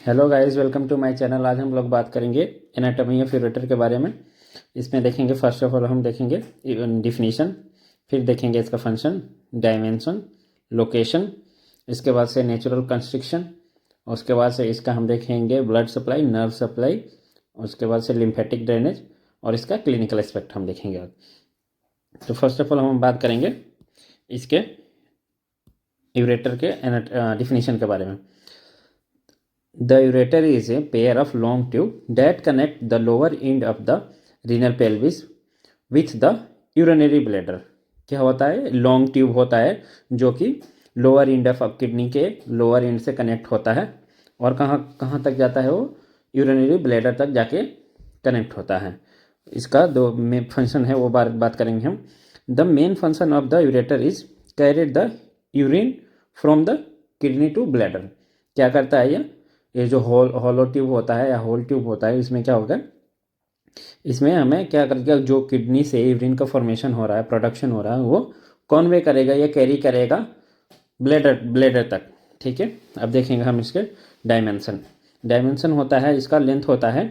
Hello guys, welcome to my channel. आज हम लोग बात करेंगे एनाटॉमी ऑफ यूरेटर के बारे में। इसमें देखेंगे फर्स्ट ऑफ ऑल हम देखेंगे डिफिनीशन, फिर देखेंगे इसका फंक्शन, डायमेंशन, लोकेशन, इसके बाद से नेचुरल कंस्ट्रक्शन, उसके बाद से इसका हम देखेंगे ब्लड सप्लाई, नर्व सप्लाई, उसके बाद से लिम्फेटिक ड्रेनेज और इसका क्लिनिकल एस्पेक्ट हम देखेंगे आज। तो फर्स्ट ऑफ ऑल हम बात करेंगे इसके यूरेटर के डिफिनीशन के बारे में। The ureter is a pair of long tube that connect the lower end of the renal pelvis with the urinary bladder। क्या होता है? लॉन्ग ट्यूब होता है जो कि लोअर एंड ऑफ किडनी के लोअर एंड से कनेक्ट होता है और कहाँ कहाँ तक जाता है? वो यूरिनरी ब्लैडर तक जाके कनेक्ट होता है। इसका दो मेन फंक्शन है, वो बात करेंगे हम। The main function of the ureter is carried the urine from the kidney to bladder. क्या करता है ये जो होलो ट्यूब होता है या होल ट्यूब होता है, इसमें क्या होगा? इसमें हमें क्या करेगा? जो किडनी से यूरिन का फॉर्मेशन हो रहा है, प्रोडक्शन हो रहा है, वो कॉन्वे करेगा या कैरी करेगा ब्लैडर तक। ठीक है, अब देखेंगे हम इसके डायमेंशन। डायमेंशन होता है, इसका लेंथ होता है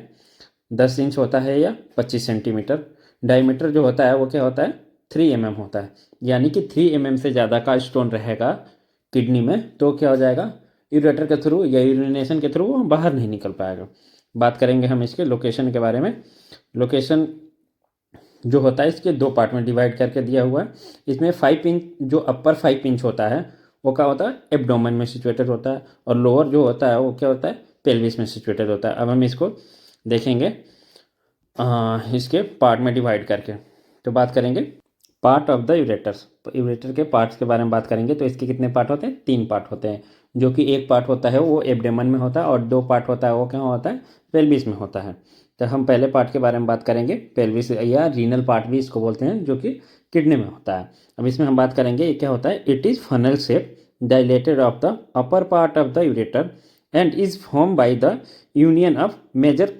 10 इंच होता है या 25 सेंटीमीटर। डायमीटर जो होता है वो क्या होता है? 3 mm होता है। यानी कि 3 mm से ज़्यादा का स्टोन रहेगा किडनी में तो क्या हो जाएगा? यूरेटर के थ्रू या यूरिनेशन के थ्रू वो बाहर नहीं निकल पाएगा। बात करेंगे हम इसके लोकेशन के बारे में। लोकेशन जो होता है इसके दो पार्ट में डिवाइड करके दिया हुआ है। इसमें 5 इंच जो अपर 5 इंच होता है वो क्या होता है? एब्डोमेन में सिचुएटेड होता है और लोअर जो होता है वो क्या होता है? पेल्विस में सिचुएटेड होता है। अब हम इसको देखेंगे इसके पार्ट में डिवाइड करके। तो बात करेंगे part of the ureters. Ureter के पार्ट्स के बारे में बात करेंगे तो इसके कितने पार्ट होते हैं? 3 पार्ट होते हैं। जो कि एक पार्ट होता है वो एब्डोमेन में होता है और 2 पार्ट होता है वो क्या होता है? पेल्विस में होता है। तो हम पहले पार्ट के बारे में बात करेंगे, पेल्विस या रीनल पार्ट भी इसको बोलते हैं, जो कि किडनी में होता है। अब इसमें हम बात करेंगे ये क्या होता है। It is funnel shape dilated of the upper part of the ureter and is form by the union of major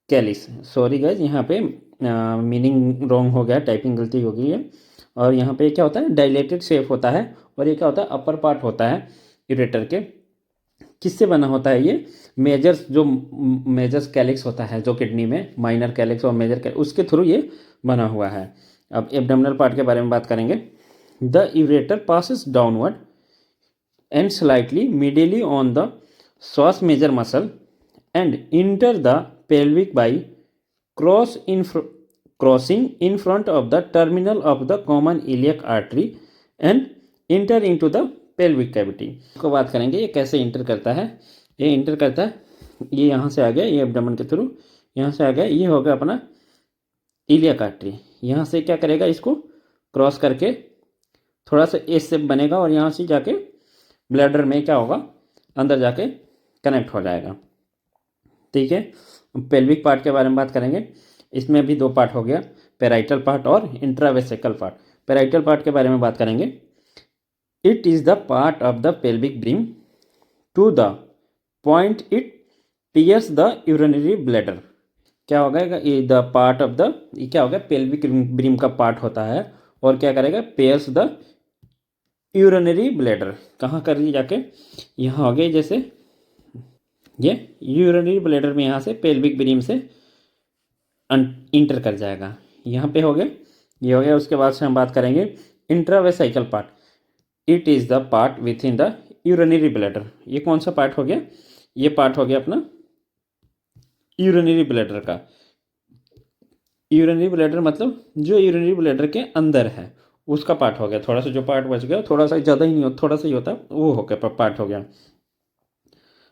calyx. Sorry guys, यहाँ पे मीनिंग रॉन्ग हो गया, टाइपिंग गलती हो गई है। और यहाँ पे क्या होता है? डायलेटेड शेप होता है और ये क्या होता है? अपर पार्ट होता है यूरेटर के। किससे बना होता है ये? मेजर्स, जो मेजर्स कैलिक्स होता है जो किडनी में, माइनर कैलिक्स और मेजर कैलिक्स, उसके थ्रू ये बना हुआ है। अब एब्डोमिनल पार्ट के बारे में बात करेंगे। The ureter passes downward and slightly medially on the psoas major muscle and enter the pelvic by crossing in front of the terminal of the common iliac artery and enter into the pelvic cavity। इसको बात करेंगे ये कैसे inter करता है। ये inter करता है, ये यहाँ से आ गया, ये एब्डोमेन के थ्रू यहाँ से आ गया, ये हो गया अपना इलियक आर्टरी। यहाँ से क्या करेगा? इसको क्रॉस करके थोड़ा सा एस शेप बनेगा और यहाँ से जाके ब्लैडर में क्या होगा? अंदर जाके कनेक्ट हो जाएगा। ठीक है, पेल्विक पार्ट के बारे में बात करेंगे। इसमें भी 2 पार्ट हो गया, पेराइटल पार्ट और इंट्रावेसिकल पार्ट। पेराइटल पार्ट के बारे में बात करेंगे। It is the part of the pelvic brim to the point it pierce the urinary bladder. क्या होगा? ये द पार्ट ऑफ द, ये क्या होगा? पेल्विक ब्रीम का पार्ट होता है और क्या करेगा? Pierce the urinary bladder. कहाँ करेगी जाके? यहाँ हो गया, जैसे ये यूरिनरी ब्लैडर में यहाँ से पेल्विक ब्रीम से इंटर कर जाएगा। यहाँ पे हो गया, ये हो गया। उसके बाद से हम बात करेंगे intravesical part. It is the part with in the urinary bladder. ये कौन सा पार्ट हो गया? ये पार्ट हो गया अपना यूरिनरी ब्लैडर का। यूरिनरी ब्लैडर मतलब जो यूरिनरी ब्लैडर के अंदर है उसका पार्ट हो गया। थोड़ा सा जो पार्ट बच गया, थोड़ा सा, ज़्यादा ही नहीं होता, थोड़ा सा ही होता, वो हो गया पार्ट हो गया।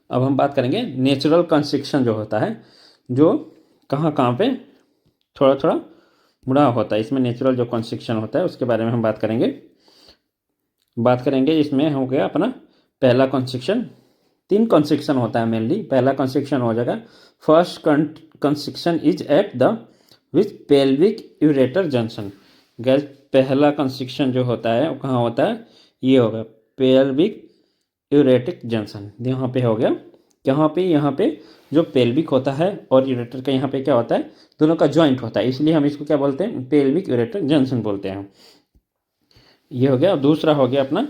अब हम बात करेंगे नेचुरल कंस्ट्रक्शन जो होता है, जो कहाँ कहाँ पे थोड़ा थोड़ा मुड़ा होता है। इसमें नेचुरल जो कंस्ट्रक्शन होता है उसके बारे में हम बात करेंगे। इसमें हो गया अपना पहला कंस्ट्रक्शन। 3 कंस्ट्रक्शन होता है मेनली। पहला कंस्ट्रक्शन हो जाएगा, first construction is at the with pelvic ureter junction. Gas, पहला कंस्ट्रक्शन जो होता है वो कहाँ होता है? ये होगा पेल्विक यूरेटिक जंक्शन। यहाँ पे हो गया, यहाँ पे जो पेल्विक होता है और यूरेटर का यहाँ पे क्या होता है? दोनों का जॉइंट होता है, इसलिए हम इसको क्या बोलते हैं? पेल्विक यूरेटर जंक्शन बोलते हैं। ये हो गया। दूसरा हो गया अपना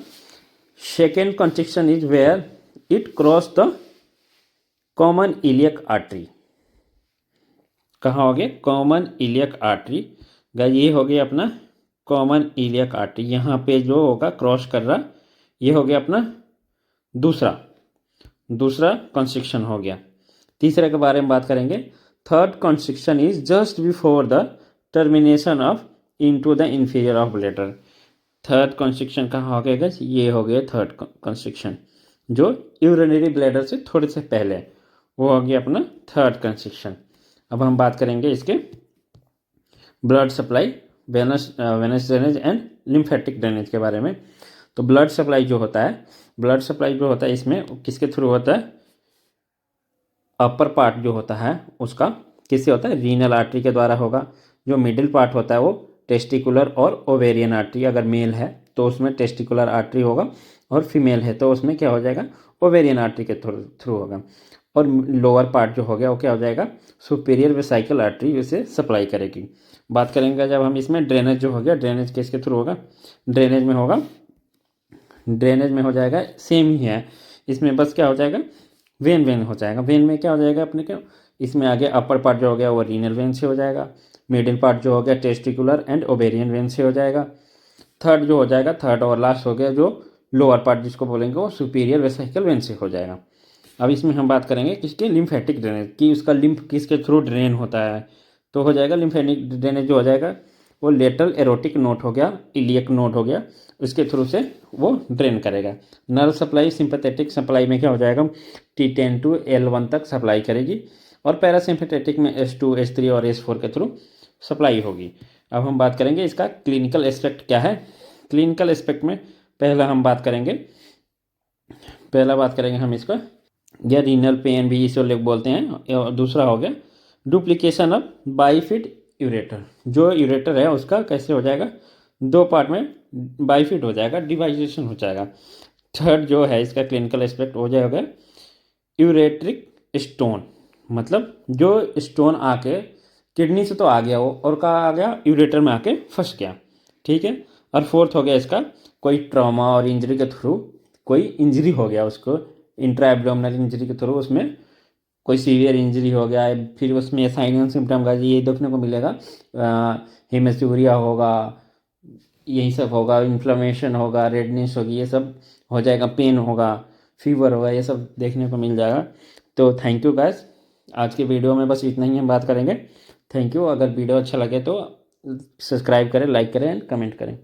second construction is where it common iliac artery कहाँ हो गया? Common iliac artery. गाइस ये हो गया अपना कॉमन इलियक आर्टरी। यहाँ पे जो होगा क्रॉस कर रहा, ये हो गया अपना दूसरा कंस्ट्रक्शन हो गया। तीसरे के बारे में बात करेंगे। Third construction is just before the termination of into the inferior of bladder. Third construction कहाँ हो गया गाइस? ये हो गया थर्ड कंस्ट्रक्शन, जो यूरिनरी ब्लैडर से थोड़े से पहले, वो हो गया अपना थर्ड कंस्ट्रक्शन। अब हम बात करेंगे इसके blood supply, venous drainage and lymphatic drainage के बारे में। तो ब्लड सप्लाई जो होता है इसमें किसके थ्रू होता है? अपर पार्ट जो होता है उसका किससे होता है? रीनल आर्टरी के द्वारा होगा। जो मिडिल पार्ट होता है वो टेस्टिकुलर और ओवेरियन आर्टरी, अगर मेल है तो उसमें टेस्टिकुलर आर्टरी होगा, और फीमेल है तो उसमें क्या हो जाएगा? ओवेरियन आर्टरी के थ्रू होगा। और लोअर पार्ट जो हो गया वो क्या हो जाएगा? सुपीरियर वेसाइकल आर्टरी उसे सप्लाई करेगी। बात करेंगे जब हम इसमें ड्रेनेज जो हो गया, ड्रेनेज किसके थ्रू होगा? ड्रेनेज में हो जाएगा, सेम ही है इसमें, बस क्या हो जाएगा? वेन हो जाएगा। वेन में क्या हो जाएगा अपने को? इसमें आगे अपर पार्ट जो हो गया वो रीनल वेन से हो जाएगा, मिडिल पार्ट जो हो गया टेस्टिकुलर एंड ओवेरियन वेन से हो जाएगा। थर्ड जो हो जाएगा, थर्ड और लास्ट हो गया जो लोअर पार्ट जिसको बोलेंगे वो सुपीरियर वेसाइकल वेन से हो जाएगा। अब इसमें हम बात करेंगे किसके? लिम्फेटिक ड्रेनेज की। उसका लिम्फ किसके थ्रू ड्रेन होता है? तो हो जाएगा लिम्फेटिक ड्रेनेज जो हो जाएगा वो लेटरल एरोटिक नोट हो गया, इलियक नोट हो गया, उसके थ्रू से वो ड्रेन करेगा। नर्व सप्लाई सिंपैथेटिक सप्लाई में क्या हो जाएगा? T10 टू L1 तक सप्लाई करेगी, और पैरासिम्पैथेटिक में S2, S3 और S4 के थ्रू सप्लाई होगी। अब हम बात करेंगे इसका क्लिनिकल एस्पेक्ट क्या है। क्लिनिकल एस्पेक्ट में पहला बात करेंगे हम इसका, या रीनल पेन भी इसे लोग बोलते हैं। और दूसरा हो गया डुप्लीकेशन ऑफ बाइफिड यूरेटर। जो यूरेटर है उसका कैसे हो जाएगा? दो पार्ट में बाइफिड हो जाएगा, डिवाइजेशन हो जाएगा। थर्ड जो है इसका क्लिनिकल एस्पेक्ट हो जाएगा यूरेट्रिक स्टोन, मतलब जो स्टोन आके किडनी से तो आ गया वो, और कहाँ आ गया? यूरेटर में आके फंस गया। ठीक है। और फोर्थ हो गया इसका कोई ट्रॉमा और इंजरी के थ्रू, कोई इंजरी हो गया उसको, इंट्रा एब्डोमिनल इंजरी के थ्रू उसमें कोई सीवियर इंजरी हो गया है, फिर उसमें साइन एंड सिम्टम का ये देखने को मिलेगा, हेमेस्यूरिया होगा, यही सब होगा, इन्फ्लेमेशन होगा, रेडनेस होगी, ये सब हो जाएगा, पेन होगा, फीवर होगा, ये सब देखने को मिल जाएगा। तो थैंक यू गाइस, आज के वीडियो में बस इतना ही हम बात करेंगे। Thank you. अगर वीडियो अच्छा लगे तो सब्सक्राइब करें, लाइक करें एंड कमेंट करें।